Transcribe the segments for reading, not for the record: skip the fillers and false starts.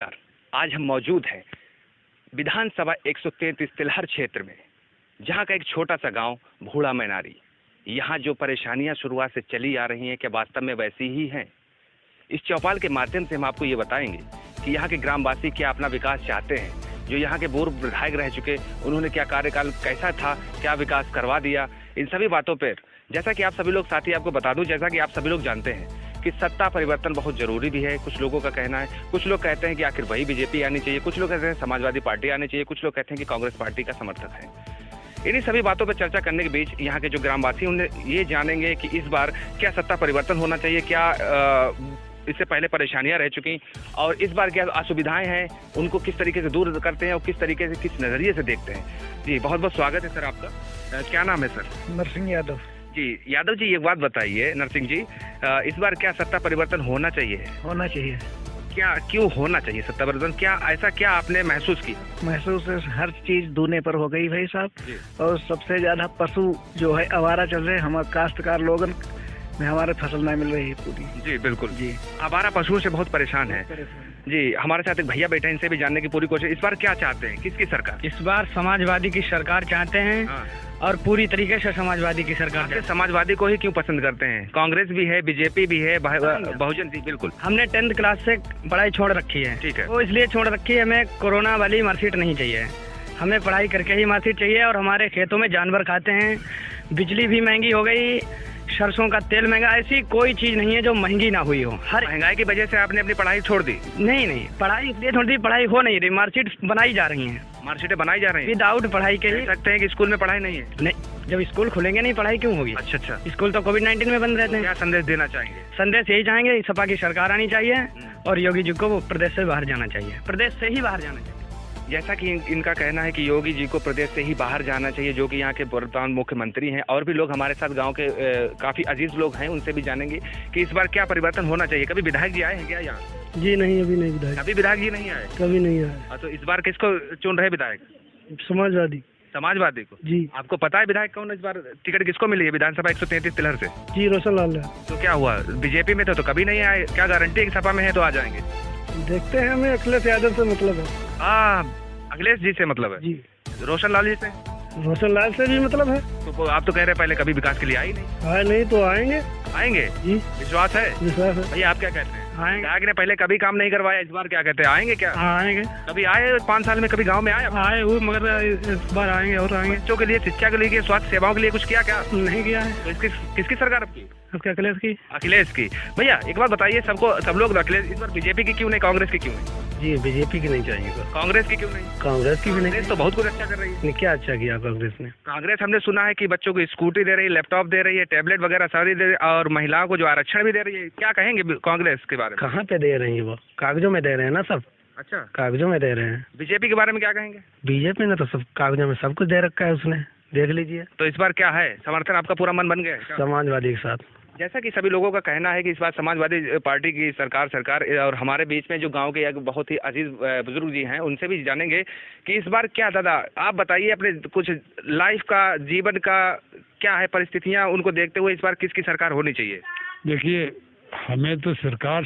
आज हम मौजूद हैं विधानसभा 133 तिलहर क्षेत्र में, जहां का एक छोटा सा गांव भूड़ा मैनारी। यहां जो परेशानियां शुरुआत से चली आ रही हैं, क्या वास्तव में वैसी ही हैं? इस चौपाल के माध्यम से हम आपको ये बताएंगे कि यहाँ के ग्रामवासी क्या अपना विकास चाहते हैं। जो यहाँ के पूर्व विधायक रह चुके, उन्होंने क्या कार्यकाल कैसा था, क्या विकास करवा दिया, इन सभी बातों पर जैसा कि आप सभी लोग, साथी आपको बता दूं, जैसा कि आप सभी लोग जानते हैं कि सत्ता परिवर्तन बहुत जरूरी भी है। कुछ लोगों का कहना है, कुछ लोग कहते हैं कि आखिर वही बीजेपी आनी चाहिए, कुछ लोग कहते हैं समाजवादी पार्टी आनी चाहिए, कुछ लोग कहते हैं कि कांग्रेस पार्टी का समर्थक है। इन्हीं सभी बातों पर चर्चा करने के बीच यहाँ के जो ग्रामवासी उन्हें ये जानेंगे कि इस बार क्या सत्ता परिवर्तन होना चाहिए, क्या इससे पहले परेशानियां रह चुकी और इस बार क्या असुविधाएं हैं, उनको किस तरीके से दूर करते हैं और किस तरीके से, किस नजरिए से देखते हैं। जी बहुत बहुत स्वागत है सर आपका। क्या नाम है सर? नरसिंह यादव। जी यादव जी, एक बात बताइए नरसिंह जी, इस बार क्या सत्ता परिवर्तन होना चाहिए? होना चाहिए। क्या, क्यों होना चाहिए सत्ता परिवर्तन? क्या ऐसा क्या आपने महसूस किया? महसूस हर चीज दूने पर हो गई भाई साहब, और सबसे ज्यादा पशु जो है आवारा चल रहे हैं। हमारे काश्तकार लोगन में हमारे फसल नहीं मिल रही है पूरी। जी बिल्कुल जी, आवारा पशुओं से बहुत परेशान है जी। हमारे साथ एक भैया बैठे हैं, इनसे भी जानने की पूरी कोशिश। इस बार क्या चाहते हैं, किसकी सरकार? इस बार समाजवादी की सरकार चाहते हैं। हाँ। और पूरी तरीके से समाजवादी की सरकार। समाजवादी को ही क्यों पसंद करते हैं? कांग्रेस भी है, बीजेपी भी है, बहुजन जी बिल्कुल। हमने 10th क्लास से पढ़ाई छोड़ रखी है। ठीक है। वो इसलिए छोड़ रखी है, हमें कोरोना वाली मार्कशीट नहीं चाहिए, हमें पढ़ाई करके ही मार्कशीट चाहिए। और हमारे खेतों में जानवर खाते हैं, बिजली भी महंगी हो गई, सरसों का तेल महंगा, ऐसी कोई चीज नहीं है जो महंगी ना हुई हो। हर महंगाई की वजह से आपने अपनी पढ़ाई छोड़ दी? नहीं, पढ़ाई इसलिए छोड़ दी, पढ़ाई हो नहीं रही, मार्कशीट बनाई जा रही है। मार्कशीटें बनाई जा रही हैं विदाउट पढ़ाई के ही। सकते हैं कि स्कूल में पढ़ाई नहीं है? नहीं, जब स्कूल खुलेंगे नहीं पढ़ाई क्यों होगी? अच्छा। स्कूल तो कोविड-19 में बंद रहते हैं। क्या संदेश देना चाहेंगे? संदेश यही चाहेंगे, सपा की सरकार आनी चाहिए और योगी जी को प्रदेश से बाहर जाना चाहिए, प्रदेश से ही बाहर जाना चाहिए। जैसा कि इनका कहना है कि योगी जी को प्रदेश से ही बाहर जाना चाहिए, जो कि यहाँ के वर्तमान मुख्यमंत्री हैं। और भी लोग हमारे साथ गांव के काफी अजीज लोग हैं, उनसे भी जानेंगे कि इस बार क्या परिवर्तन होना चाहिए। कभी विधायक जी आए हैं क्या यहाँ? जी नहीं, अभी नहीं विधायक। अभी विधायक जी नहीं आए? कभी नहीं आए। तो इस बार किसको चुन रहे विधायक? समाजवादी को। जी। आपको पता है विधायक कौन इस बार टिकट किसको मिली है विधानसभा 133 तिलहर से? जी रोशन लाल। तो क्या हुआ, बीजेपी में तो कभी नहीं आए, क्या गारंटी है कि सपा में है तो आ जाएंगे? देखते हैं, हमें अखिलेश यादव से मतलब है। अखिलेश जी से मतलब है? जी। रोशन लाल जी से? रोशन लाल से भी मतलब है। तो आप तो कह रहे पहले कभी विकास के लिए आए नहीं? आए नहीं तो आएंगे। आएंगे जी, विश्वास है? विश्वास है। भैया आप क्या कहते हैं? आएंगे। विधायक ने पहले कभी काम नहीं करवाया, इस बार क्या कहते हैं, आएंगे क्या? आएंगे। कभी आए 5 साल में? कभी गांव में आए वो, मगर इस बार आएंगे और आएंगे। बच्चों के लिए, शिक्षा के लिए, स्वास्थ्य सेवाओं के लिए कुछ किया क्या? नहीं किया है। तो किसकी सरकार आपकी? आपके अखिलेश की। अखिलेश की। भैया एक बात बताइए, सब लोग अखिलेश, इस बार बीजेपी की क्यों नहीं, कांग्रेस की क्यों नहीं? जी बीजेपी की नहीं चाहिए। कांग्रेस की क्यों नहीं? कांग्रेस की भी नहीं। कांग्रेस तो बहुत कुछ अच्छा कर रही है। क्या अच्छा किया कांग्रेस ने? कांग्रेस हमने सुना है कि बच्चों को स्कूटी दे रही है, लैपटॉप दे रही है, टैबलेट वगैरह सारी दे रही है, और महिलाओं को जो आरक्षण भी दे रही है। क्या कहेंगे कांग्रेस के बारे में? कहाँ पे दे रही है वो? कागजों में दे रहे हैं ना सब। अच्छा, कागजों में दे रहे हैं। बीजेपी के बारे में क्या कहेंगे? बीजेपी ने तो सब कागजों में सब कुछ दे रखा है उसने, देख लीजिए। तो इस बार क्या है, समर्थन आपका पूरा मन बन गया है? समाजवादी के साथ। जैसा कि सभी लोगों का कहना है कि इस बार समाजवादी पार्टी की सरकार, और हमारे बीच में जो गांव के एक बहुत ही अजीज बुजुर्ग जी हैं, उनसे भी जानेंगे कि इस बार क्या। दादा आप बताइए अपने कुछ लाइफ का, जीवन का क्या है परिस्थितियां, उनको देखते हुए इस बार किसकी सरकार होनी चाहिए? देखिए, हमें तो सरकार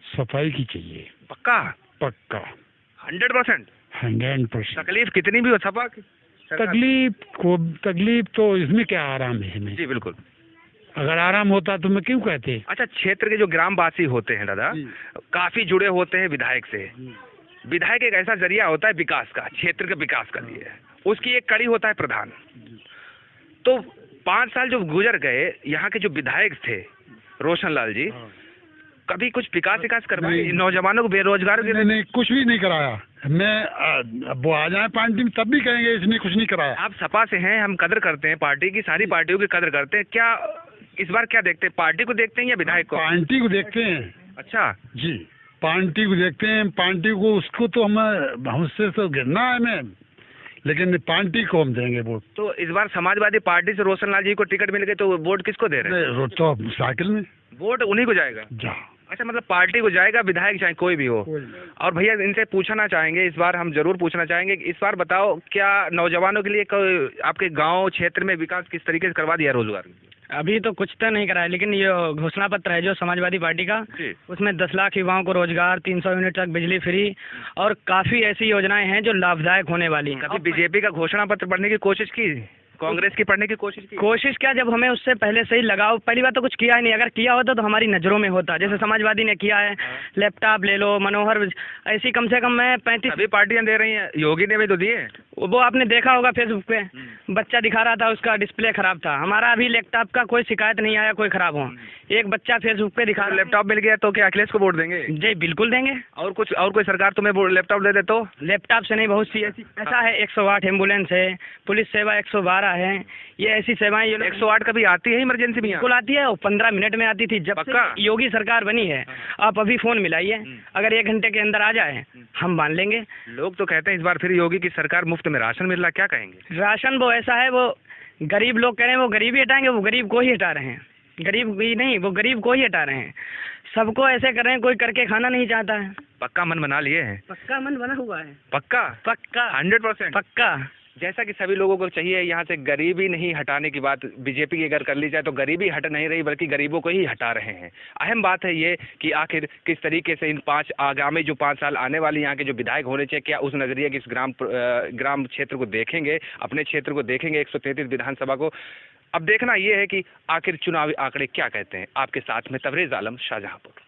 सफाई की चाहिए। पक्का? 100%। 100%। तकलीफ कितनी भी हो सपा की तकलीफ तो इसमें क्या आराम है हमें? जी बिल्कुल। अगर आराम होता तो मैं क्यों कहते। अच्छा, क्षेत्र के जो ग्रामवासी होते हैं दादा, काफी जुड़े होते हैं विधायक से। विधायक एक ऐसा जरिया होता है विकास का, क्षेत्र के विकास का लिए, उसकी एक कड़ी होता है प्रधान। तो 5 साल जो गुजर गए, यहाँ के जो विधायक थे रोशन लाल जी, कभी कुछ विकास करवाए नौजवानों को, बेरोजगार? नहीं, कुछ भी नहीं कराया। मैं वो आ जाए पार्टी में तब भी कहेंगे इसने कुछ नहीं कराया। आप सपा से हैं, हम कदर करते हैं पार्टी की, सारी पार्टियों की कदर करते हैं। क्या इस बार क्या देखते हैं, पार्टी को देखते हैं या विधायक को? पार्टी को देखते हैं। अच्छा जी, पार्टी को देखते हैं, पार्टी को, उसको तो हम उससे तो गिरना है हमें, लेकिन पार्टी को हम देंगे वोट। तो इस बार समाजवादी पार्टी से रोशन लाल जी को टिकट मिल गई, तो वोट किसको दे रहे हैं? तो साइकिल में वोट उन्हीं को जाएगा। अच्छा, मतलब पार्टी को जाएगा, विधायक चाहे कोई भी हो। और भैया इनसे पूछना चाहेंगे, इस बार हम जरूर पूछना चाहेंगे, इस बार बताओ क्या नौजवानों के लिए आपके गांव क्षेत्र में विकास किस तरीके से करवा दिया? रोजगार अभी तो कुछ तो नहीं करा है, लेकिन ये घोषणा पत्र है जो समाजवादी पार्टी का, जी। उसमें 10 लाख युवाओं को रोजगार, 300 यूनिट तक बिजली फ्री और काफी ऐसी योजनाएं हैं जो लाभदायक होने वाली हैं। कभी बीजेपी का घोषणा पत्र पढ़ने की कोशिश की, कांग्रेस की पढ़ने की कोशिश की? कोशिश क्या, जब हमें उससे पहले से ही लगाव, पहली बात तो कुछ किया ही नहीं, अगर किया होता तो हमारी नज़रों में होता, जैसे समाजवादी ने किया है, लैपटॉप ले लो, मनोहर, ऐसी कम से कम मैं 35 सभी पार्टियां दे रही हैं, योगी ने भी तो दिए। वो आपने देखा होगा फेसबुक पे, बच्चा दिखा रहा था उसका डिस्प्ले खराब था। हमारा अभी लैपटॉप का कोई शिकायत नहीं आया, कोई खराब हो। एक बच्चा फेसबुक पे दिखा रहा है। लैपटॉप मिल गया तो क्या अखिलेश को वोट देंगे? जी बिल्कुल देंगे। और कुछ, और कोई सरकार तुम्हें लैपटॉप दे दे तो? लैपटॉप से नहीं, बहुत सी ऐसा है, 108 एम्बुलेंस है, पुलिस सेवा 112 है, ये ऐसी सेवाएं ये 108 कभी आती है इमरजेंसी में? बिल्कुल आती है, और 15 मिनट में आती थी जब पक्का? से योगी सरकार बनी है। आप अभी फोन मिलाइए, अगर 1 घंटे के अंदर आ जाए हम मान लेंगे। लोग तो कहते हैं इस बार फिर योगी की सरकार मुफ्त में राशन मिल रहा, क्या कहेंगे? राशन वो ऐसा है, वो गरीब लोग कह रहे हैं वो गरीब ही हटाएंगे, वो गरीब को ही हटा रहे हैं, गरीब ही नहीं, वो गरीब को ही हटा रहे हैं। सबको ऐसे कर रहे हैं, कोई करके खाना नहीं चाहता है। पक्का मन बना लिए हैं? पक्का मन बना हुआ है। पक्का? पक्का 100%? पक्का। जैसा कि सभी लोगों को चाहिए यहाँ से गरीबी नहीं हटाने की बात बीजेपी की अगर कर ली जाए तो गरीबी हट नहीं रही बल्कि गरीबों को ही हटा रहे हैं। अहम बात है ये कि आखिर किस तरीके से इन आगामी जो 5 साल आने वाली यहाँ के जो विधायक होने चाहिए, क्या उस नजरिए की इस ग्राम क्षेत्र को देखेंगे, अपने क्षेत्र को देखेंगे, 133 विधानसभा को। अब देखना ये है कि आखिर चुनावी आंकड़े क्या कहते हैं। आपके साथ में तबरेज आलम, शाहजहांपुर।